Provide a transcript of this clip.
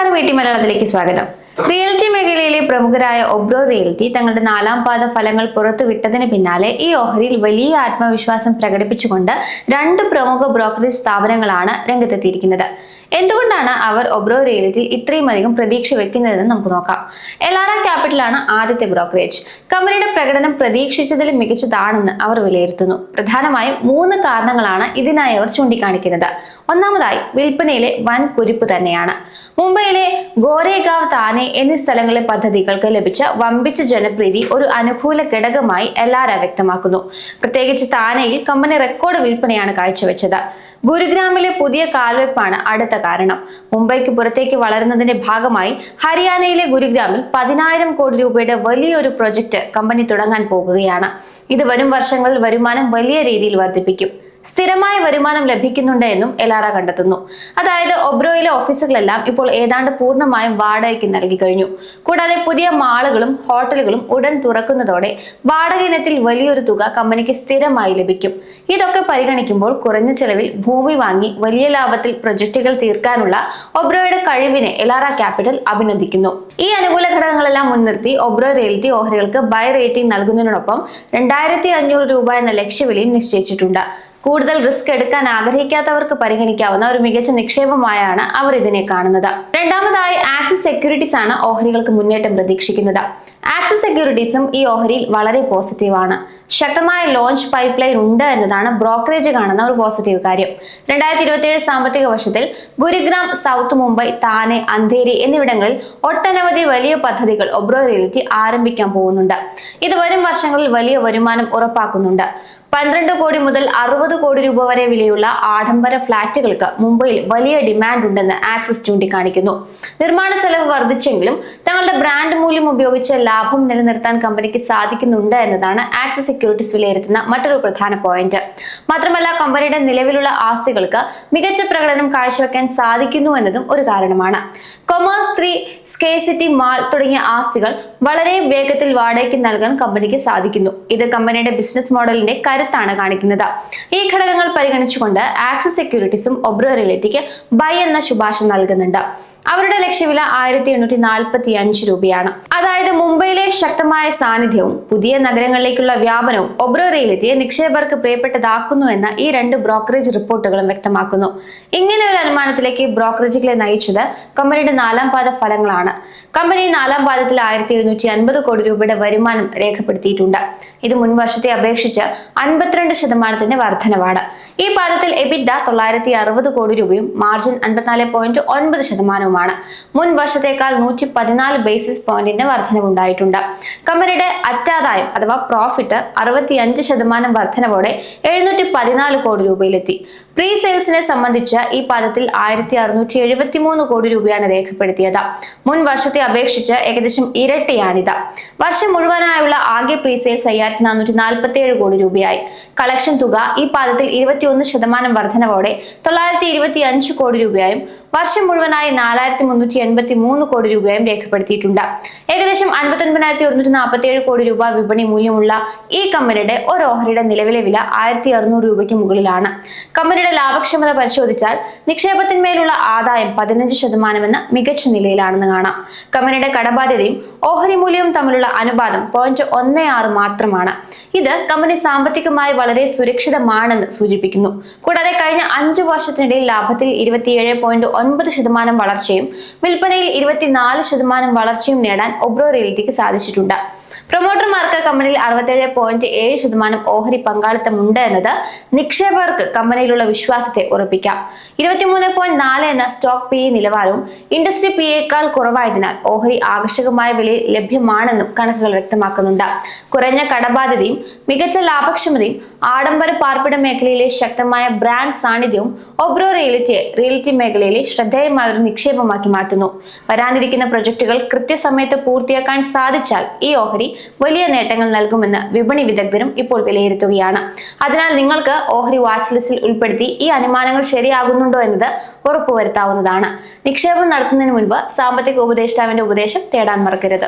നമസ്കാരം, മലയാളത്തിലേക്ക് സ്വാഗതം. റിയൽറ്റി മേഖലയിലെ പ്രമുഖരായ ഒബ്രോ റിയൽറ്റി തങ്ങളുടെ 4ാം പാദ ഫലങ്ങൾ പുറത്തുവിട്ടതിന് പിന്നാലെ ഈ ഓഹരിയിൽ വലിയ ആത്മവിശ്വാസം പ്രകടിപ്പിച്ചുകൊണ്ട് 2 പ്രമുഖ ബ്രോക്കറേജ് സ്ഥാപനങ്ങളാണ് രംഗത്തെത്തിയിരിക്കുന്നത്. എന്തുകൊണ്ടാണ് അവർ ഒബ്രോ റിയൽറ്റിയിൽ ഇത്രയും അധികം പ്രതീക്ഷ വെക്കുന്നതെന്ന് നമുക്ക് നോക്കാം. എലാറ ക്യാപിറ്റലാണ് ആദ്യത്തെ ബ്രോക്കറേജ്. കമ്പനിയുടെ പ്രകടനം പ്രതീക്ഷിച്ചതിലും മികച്ചതാണെന്ന് അവർ വിലയിരുത്തുന്നു. പ്രധാനമായും 3 കാരണങ്ങളാണ് ഇതിനായി അവർ ചൂണ്ടിക്കാണിക്കുന്നത്. ഒന്നാമതായി, വിൽപ്പനയിലെ വൻ കുതിപ്പ് തന്നെയാണ്. മുംബൈയിലെ ഗോരേഗാവ്, താനെ എന്നീ സ്ഥലങ്ങളിലെ പദ്ധതികൾക്ക് ലഭിച്ച വമ്പിച്ച ജനപ്രീതി ഒരു അനുകൂല ഘടകമായി എലാറ വ്യക്തമാക്കുന്നു. പ്രത്യേകിച്ച് താനെയിൽ കമ്പനി റെക്കോർഡ് വിൽപ്പനയാണ് കാഴ്ചവെച്ചത്. ഗുരുഗ്രാമിലെ പുതിയ കാൽവെപ്പാണ് അടുത്ത കാരണം. മുംബൈക്ക് പുറത്തേക്ക് വളരുന്നതിന്റെ ഭാഗമായി ഹരിയാനയിലെ ഗുരുഗ്രാമിൽ 10,000 കോടി രൂപയുടെ വലിയൊരു പ്രൊജക്ട് കമ്പനി തുടങ്ങാൻ പോകുകയാണ്. ഇത് വരും വർഷങ്ങളിൽ വരുമാനം വലിയ രീതിയിൽ വർദ്ധിപ്പിക്കും. സ്ഥിരമായ വരുമാനം ലഭിക്കുന്നുണ്ട് എന്നും എലാറ കണ്ടെത്തുന്നു. അതായത് ഒബ്രോയിലെ ഓഫീസുകളെല്ലാം ഇപ്പോൾ ഏതാണ്ട് പൂർണ്ണമായും വാടകയ്ക്ക് നൽകി കഴിഞ്ഞു. കൂടാതെ പുതിയ മാളുകളും ഹോട്ടലുകളും ഉടൻ തുറക്കുന്നതോടെ വാടക ഇനത്തിൽ വലിയൊരു തുക കമ്പനിക്ക് സ്ഥിരമായി ലഭിക്കും. ഇതൊക്കെ പരിഗണിക്കുമ്പോൾ കുറഞ്ഞ ചെലവിൽ ഭൂമി വാങ്ങി വലിയ ലാഭത്തിൽ പ്രൊജക്ടുകൾ തീർക്കാനുള്ള ഒബ്രോയുടെ കഴിവിനെ എലാറ ക്യാപിറ്റൽ അഭിനന്ദിക്കുന്നു. ഈ അനുകൂല ഘടകങ്ങളെല്ലാം മുൻനിർത്തി ഒബ്രോ റിയൽറ്റി ഓഹരികൾക്ക് ബൈ റേറ്റിംഗ് നൽകുന്നതിനോടൊപ്പം 2,500 രൂപ എന്ന ലക്ഷ്യവിലയും നിശ്ചയിച്ചിട്ടുണ്ട്. കൂടുതൽ റിസ്ക് എടുക്കാൻ ആഗ്രഹിക്കാത്തവർക്ക് പരിഗണിക്കാവുന്ന ഒരു മികച്ച നിക്ഷേപമായാണ് അവർ ഇതിനെ കാണുന്നത്. രണ്ടാമതായി, ആക്സിസ് സെക്യൂരിറ്റീസ് ആണ് ഓഹരികൾക്ക് മുന്നേറ്റം പ്രതീക്ഷിക്കുന്നത്. ആക്സിസ് സെക്യൂരിറ്റീസും ഈ ഓഹരിയിൽ വളരെ പോസിറ്റീവാണ്. ശക്തമായ ലോഞ്ച് പൈപ്പ് ലൈൻ ഉണ്ട് എന്നതാണ് ബ്രോക്കറേജ് കാണുന്ന ഒരു പോസിറ്റീവ് കാര്യം. 2027 സാമ്പത്തിക വർഷത്തിൽ ഗുരുഗ്രാം, സൗത്ത് മുംബൈ, താനെ, അന്ധേരി എന്നിവിടങ്ങളിൽ ഒട്ടനവധി വലിയ പദ്ധതികൾ ഒബ്രോ റിയൽറ്റി ആരംഭിക്കാൻ പോകുന്നുണ്ട്. ഇത് വരും വർഷങ്ങളിൽ വലിയ വരുമാനം ഉറപ്പാക്കുന്നുണ്ട്. 12 കോടി മുതൽ 60 കോടി രൂപ വരെ വിലയുള്ള ആഡംബര ഫ്ളാറ്റുകൾക്ക് മുംബൈയിൽ വലിയ ഡിമാൻഡ് ഉണ്ടെന്ന് ആക്സിസ് ചൂണ്ടിക്കാണിക്കുന്നു. നിർമ്മാണ ചെലവ് വർദ്ധിച്ചെങ്കിലും തങ്ങളുടെ ബ്രാൻഡ് മൂല്യം ഉപയോഗിച്ച് ലാഭം നിലനിർത്താൻ കമ്പനിക്ക് സാധിക്കുന്നുണ്ട് എന്നതാണ് ആക്സിസ് സെക്യൂരിറ്റീസ് വിലയിരുത്തുന്ന മറ്റൊരു പ്രധാന പോയിന്റ്. മാത്രമല്ല, കമ്പനിയുടെ നിലവിലുള്ള ആസ്തികൾക്ക് മികച്ച പ്രകടനം കാഴ്ചവെക്കാൻ സാധിക്കുന്നു എന്നതും ഒരു കാരണമാണ്. കൊമേഴ്സ് 3, സ്കേസിറ്റി മാൾ തുടങ്ങിയ ആസ്തികൾ വളരെ വേഗത്തിൽ വാടകയ്ക്ക് നൽകാൻ കമ്പനിക്ക് സാധിക്കുന്നു. ഇത് കമ്പനിയുടെ ബിസിനസ് മോഡലിന്റെ കരുത്താണ് കാണിക്കുന്നത്. ഈ ഘടകങ്ങൾ പരിഗണിച്ചുകൊണ്ട് ആക്സിസ് സെക്യൂരിറ്റീസും ഒബ്രോ റിയൽറ്റിക്ക് ബൈ എന്ന ശുപാർശ നൽകുന്നുണ്ട്. അവരുടെ ലക്ഷ്യവില 1,845 രൂപയാണ്. അതായത് മുംബൈയിലെ ശക്തമായ സാന്നിധ്യവും പുതിയ നഗരങ്ങളിലേക്കുള്ള വ്യാപനവും ഒബ്രോ റിയൽറ്റിയെ നിക്ഷേപകർക്ക് പ്രിയപ്പെട്ടതാക്കുന്നു എന്ന് ഈ 2 ബ്രോക്കറേജ് റിപ്പോർട്ടുകളും വ്യക്തമാക്കുന്നു. ഇങ്ങനെ ഒരു അനുമാനത്തിലേക്ക് ബ്രോക്കറേജുകളെ നയിച്ചത് കമ്പനിയുടെ 4ാം പാദ ഫലങ്ങളാണ്. കമ്പനി 4ാം പാദത്തിൽ 1,750 കോടി രൂപയുടെ വരുമാനം രേഖപ്പെടുത്തിയിട്ടുണ്ട്. ഇത് മുൻ വർഷത്തെ അപേക്ഷിച്ച് 52% വർധനവാണ്. ഈ പാദത്തിൽ എബിറ്റ 960 കോടി രൂപയും മാർജിൻ 54.9%. മുൻ വർഷത്തേക്കാൾ 114 ബേസിസ് പോയിന്റിന്റെ വർധനവുണ്ടായിട്ടുണ്ട്. കമ്പനിയുടെ അറ്റാദായം അഥവാ പ്രോഫിറ്റ് 65% വർധനവോടെ 714 കോടി രൂപയിലെത്തി. പ്രീ സെയിൽസിനെ സംബന്ധിച്ച് ഈ പാദത്തിൽ 1,673 കോടി രൂപയാണ് രേഖപ്പെടുത്തിയത്. മുൻ വർഷത്തെ അപേക്ഷിച്ച് ഏകദേശം ഇരട്ടിയാണിത്. വർഷം മുഴുവനായുള്ള ആകെ പ്രീ സെയിൽസ് 5,447 കോടി രൂപയായി. കളക്ഷൻ തുക ഈ പാദത്തിൽ 21% വർധനവോടെ 925 കോടി രൂപയായും വർഷം മുഴുവനായി 4,383 കോടി രൂപയായും രേഖപ്പെടുത്തിയിട്ടുണ്ട്. ഏകദേശം 59,147 കോടി രൂപ വിപണി മൂല്യമുള്ള ഈ കമ്പനിയുടെ ഒരു ഓഹരിയുടെ നിലവിലെ വില 1,600 രൂപയ്ക്ക് മുകളിലാണ്. കമ്പനിയുടെ ലാഭക്ഷമത പരിശോധിച്ചാൽ നിക്ഷേപത്തിന്മേലുള്ള ആദായം 15% എന്ന മികച്ച നിലയിലാണെന്ന് കാണാം. കമ്പനിയുടെ കടബാധ്യതയും ഓഹരി മൂല്യവും തമ്മിലുള്ള അനുപാതം 0.16 മാത്രമാണ്. ഇത് കമ്പനി സാമ്പത്തികമായി വളരെ സുരക്ഷിതമാണെന്ന് സൂചിപ്പിക്കുന്നു. കൂടാതെ കഴിഞ്ഞ 5 വർഷത്തിനിടയിൽ ലാഭത്തിൽ 27.9% വളർച്ചയും വിൽപ്പനയിൽ 24% വളർച്ചയും നേടാൻ ഒബ്രോ റിയൽറ്റിക്ക് സാധിച്ചിട്ടുണ്ട്. പ്രൊമോട്ടർമാർക്ക് കമ്പനിയിൽ 67.7% ഓഹരി പങ്കാളിത്തമുണ്ട് എന്നത് നിക്ഷേപകർക്ക് കമ്പനിയിലുള്ള വിശ്വാസത്തെ ഉറപ്പിക്കാം. 23.4 എന്ന സ്റ്റോക്ക് PE നിലവാരവും ഇൻഡസ്ട്രി PEയേക്കാൾ കുറവായതിനാൽ ഓഹരി ആകർഷകമായ വിലയിൽ ലഭ്യമാണെന്നും കണക്കുകൾ വ്യക്തമാക്കുന്നുണ്ട്. കുറഞ്ഞ കടബാധ്യതയും മികച്ച ലാഭക്ഷമതയും ആഡംബര പാർപ്പിട മേഖലയിലെ ശക്തമായ ബ്രാൻഡ് സാന്നിധ്യവും ഒബ്രോ റിയൽറ്റി മേഖലയിലെ ശ്രദ്ധേയമായ ഒരു നിക്ഷേപമാക്കി മാറ്റുന്നു. വരാനിരിക്കുന്ന പ്രൊജക്ടുകൾ കൃത്യസമയത്ത് പൂർത്തിയാക്കാൻ സാധിച്ചാൽ ഈ ഓഹരി വലിയ നേട്ടങ്ങൾ നൽകുമെന്ന് വിപണി വിദഗ്ധരും ഇപ്പോൾ വിലയിരുത്തുകയാണ്. അതിനാൽ നിങ്ങൾക്ക് ഓഹരി വാച്ച് ലിസ്റ്റിൽ ഉൾപ്പെടുത്തി ഈ അനുമാനങ്ങൾ ശരിയാകുന്നുണ്ടോ എന്നത് ഉറപ്പുവരുത്താവുന്നതാണ്. നിക്ഷേപം നടത്തുന്നതിന് മുൻപ് സാമ്പത്തിക ഉപദേഷ്ടാവിന്റെ ഉപദേശം തേടാൻ മറക്കരുത്.